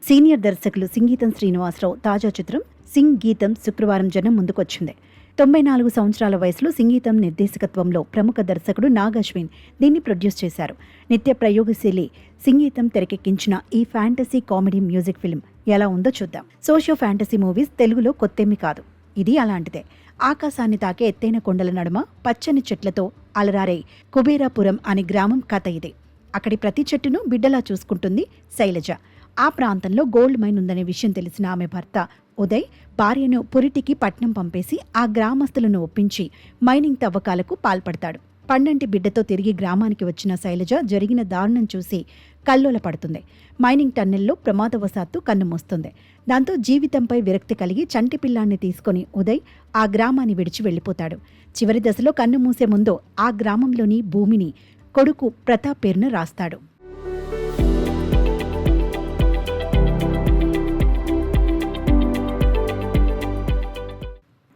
Senior దర్శకులు సింగీతం శ్రీనివాసరావు తాజా చిత్రం సింగ్ గీతం శుక్రవారం జనం ముందుకొచ్చింది. 94 సంవత్సరాల వయసులో సింగీతం నిర్దేశకత్వంలో ప్రముఖ దర్శకుడు నాగ్ అశ్విన్ దీన్ని ప్రొడ్యూస్ చేశారు. నిత్య ప్రయోగశీలి సింగీతం తెరకెక్కించిన ఈ ఫ్యాంటసీ కామెడీ మ్యూజిక్ ఫిల్మ్ ఎలా ఉందో చూద్దాం. సోషియో ఫ్యాంటసీ మూవీస్ తెలుగులో కొత్తేమీ కాదు. ఇది అలాంటిదే. ఆకాశాన్ని తాకే ఎత్తైన కొండల నడుమ పచ్చని చెట్లతో అలరారే కుబేరాపురం అనే గ్రామం కథ ఇది. అక్కడి ప్రతి చెట్టును బిడ్డలా చూసుకుంటుంది శైలజ. ఆ ప్రాంతంలో గోల్డ్ మైన్ ఉందనే విషయం తెలిసిన ఆమె భర్త ఉదయ్ భార్యను పురిటికి పట్నం పంపేసి ఆ గ్రామస్తులను ఒప్పించి మైనింగ్ తవ్వకాలకు పాల్పడతాడు. పండంటి బిడ్డతో తిరిగి గ్రామానికి వచ్చిన శైలజ జరిగిన దారుణం చూసి కల్లోల పడుతుంది. మైనింగ్ టన్నెల్లో ప్రమాదవశాత్తు కన్నుమూస్తుంది. దాంతో జీవితంపై విరక్తి కలిగి చంటి పిల్లాన్ని తీసుకుని ఉదయ్ ఆ గ్రామాన్ని విడిచి వెళ్ళిపోతాడు. చివరి దశలో కన్ను మూసే ముందు ఆ గ్రామంలోని భూమిని కొడుకు ప్రతాప్ పేరున రాస్తాడు.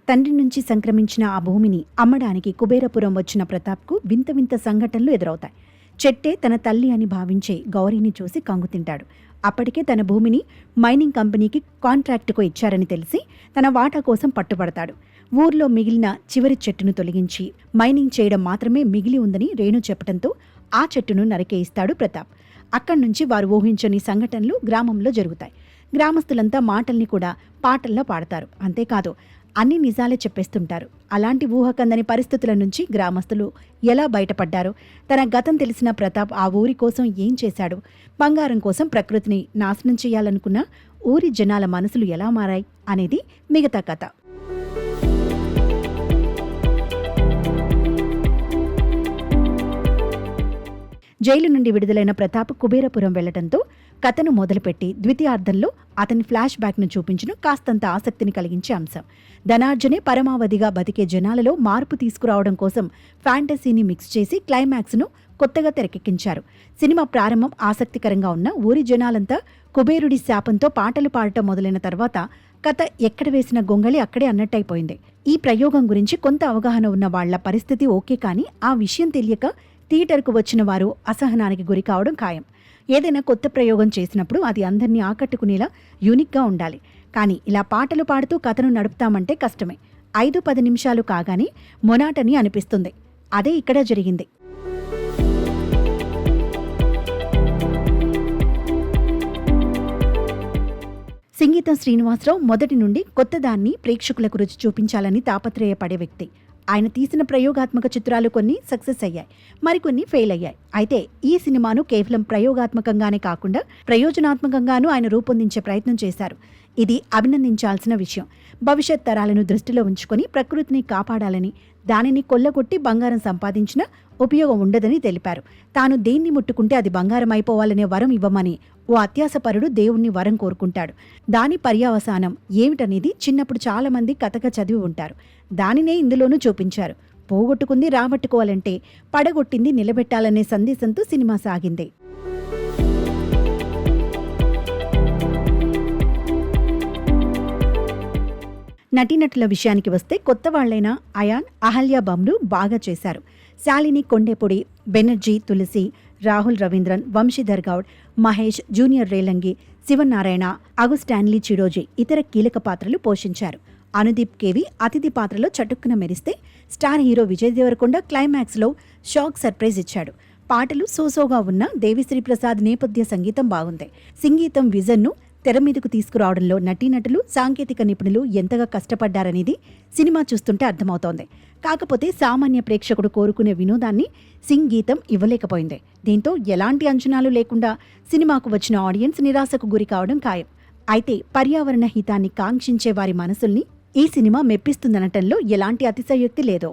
తండ్రి నుంచి సంక్రమించిన ఆ భూమిని అమ్మడానికి కుబేరపురం వచ్చిన ప్రతాప్కు వింత వింత సంఘటనలు ఎదురవుతాయి. చెట్టే తన తల్లి అని భావించే గౌరీని చూసి కంగుతింటాడు. అప్పటికే తన భూమిని మైనింగ్ కంపెనీకి కాంట్రాక్టుకు ఇచ్చారని తెలిసి తన వాటా కోసం పట్టుబడతాడు. ఊర్లో మిగిలిన చివరి చెట్టును తొలగించి మైనింగ్ చేయడం మాత్రమే మిగిలి ఉందని రేణు చెప్పడంతో ఆ చెట్టును నరికేయిస్తాడు ప్రతాప్. అక్కడి నుంచి వారు ఊహించని సంఘటనలు గ్రామంలో జరుగుతాయి. గ్రామస్తులంతా మాటల్ని కూడా పాటల్లో పాడతారు. అంతేకాదు అన్ని నిజాలే చెప్పేస్తుంటారు. అలాంటి ఊహకందని పరిస్థితుల నుంచి గ్రామస్తులు ఎలా బయటపడ్డారు, తన గతం తెలిసిన ప్రతాప్ ఆ ఊరి కోసం ఏం చేశాడు, బంగారం కోసం ప్రకృతిని నాశనం చేయాలనుకున్న ఊరి జనాల మనసులు ఎలా మారాయి అనేది మిగతా కథ. జైలు నుండి విడుదలైన ప్రతాప్ కుబేరపురం వెళ్లడంతో కథను మొదలుపెట్టి ద్వితీయార్థంలో అతని ఫ్లాష్ బ్యాక్ను చూపించడం కాస్తంత ఆసక్తిని కలిగించే అంశం. ధనార్జనే పరమావధిగా బతికే జనాలలో మార్పు తీసుకురావడం కోసం ఫ్యాంటసీని మిక్స్ చేసి క్లైమాక్స్ను కొత్తగా తెరకెక్కించారు. సినిమా ప్రారంభం ఆసక్తికరంగా ఉన్న ఊరి జనాలంతా కుబేరుడి శాపంతో పాటలు పాడటం మొదలైన తర్వాత కథ ఎక్కడ వేసిన గొంగళి అక్కడే అన్నట్టయిపోయింది. ఈ ప్రయోగం గురించి కొంత అవగాహన ఉన్న వాళ్ల పరిస్థితి ఓకే, కానీ ఆ విషయం తెలియక థియేటర్కు వచ్చిన వారు అసహనానికి గురి కావడం ఖాయం. ఏదైనా కొత్త ప్రయోగం చేసినప్పుడు అది అందరినీ ఆకట్టుకునేలా యూనిక్గా ఉండాలి. కానీ ఇలా పాటలు పాడుతూ కథను నడుపుతామంటే కష్టమే. 5-10 నిమిషాలు కాగానే మొనాటని అనిపిస్తుంది. అదే ఇక్కడ జరిగింది. సింగీతం శ్రీనివాసరావు మొదటి నుండి కొత్తదాన్ని ప్రేక్షకులకు రుచి చూపించాలని తాపత్రయపడే వ్యక్తి. ఆయన తీసిన ప్రయోగాత్మక చిత్రాలు కొన్ని సక్సెస్ అయ్యాయి, మరికొన్ని ఫెయిల్ అయ్యాయి. అయితే ఈ సినిమాను కేవలం ప్రయోగాత్మకంగానే కాకుండా ప్రయోజనాత్మకంగానూ ఆయన రూపొందించే ప్రయత్నం చేశారు. ఇది అభినందించాల్సిన విషయం. భవిష్యత్ తరాలను దృష్టిలో ఉంచుకొని ప్రకృతిని కాపాడాలని, దానిని కొల్లగొట్టి బంగారం సంపాదించినా ఉపయోగం ఉండదని తెలిపారు. తాను దేన్ని ముట్టుకుంటే అది బంగారం అయిపోవాలనే వరం ఇవ్వమని ఓ అత్యాసపరుడు దేవుణ్ణి వరం కోరుకుంటాడు. దాని పర్యవసానం ఏమిటనేది చిన్నప్పుడు చాలామంది కథగా చదివి ఉంటారు. దానినే ఇందులోనూ చూపించారు. పోగొట్టుకుంది రాబట్టుకోవాలంటే పడగొట్టింది నిలబెట్టాలనే సందేశంతో సినిమా సాగింది. నటీనటుల విషయానికి వస్తే కొత్త వాళ్లైన అయాన్, అహల్య బాంబ్లు బాగా చేశారు. శాలిని కొండేపొడి, బెనర్జీ, తులసి, రాహుల్ రవీంద్రన్, వంశీధర్ గౌడ్, మహేష్, జూనియర్ రేలంగి, శివనారాయణ, అగుస్టాన్లీ చిరోజీ ఇతర కీలక పాత్రలు పోషించారు. అనుదీప్ కేవి అతిథి పాత్రలో చటుక్కున మెరిస్తే స్టార్ హీరో విజయ్ దేవరకొండ క్లైమాక్స్లో షాక్ సర్ప్రైజ్ ఇచ్చాడు. పాటలు సోసోగా ఉన్న దేవిశ్రీ ప్రసాద్ నేపథ్య సంగీతం బాగుంది. సంగీతం విజన్ను తెర మీదకు తీసుకురావడంలో నటీనటులు, సాంకేతిక నిపుణులు ఎంతగా కష్టపడ్డారనేది సినిమా చూస్తుంటే అర్థమవుతోంది. కాకపోతే సామాన్య ప్రేక్షకుడు కోరుకునే వినోదాన్ని సింగ్ గీతం ఇవ్వలేకపోయింది. దీంతో ఎలాంటి అంచనాలు లేకుండా సినిమాకు వచ్చిన ఆడియన్స్ నిరాశకు గురి కావడం ఖాయం. అయితే పర్యావరణ హితాన్ని కాంక్షించే వారి మనసుల్ని ఈ సినిమా మెప్పిస్తుందనటంలో ఎలాంటి అతిశయోక్తి లేదు.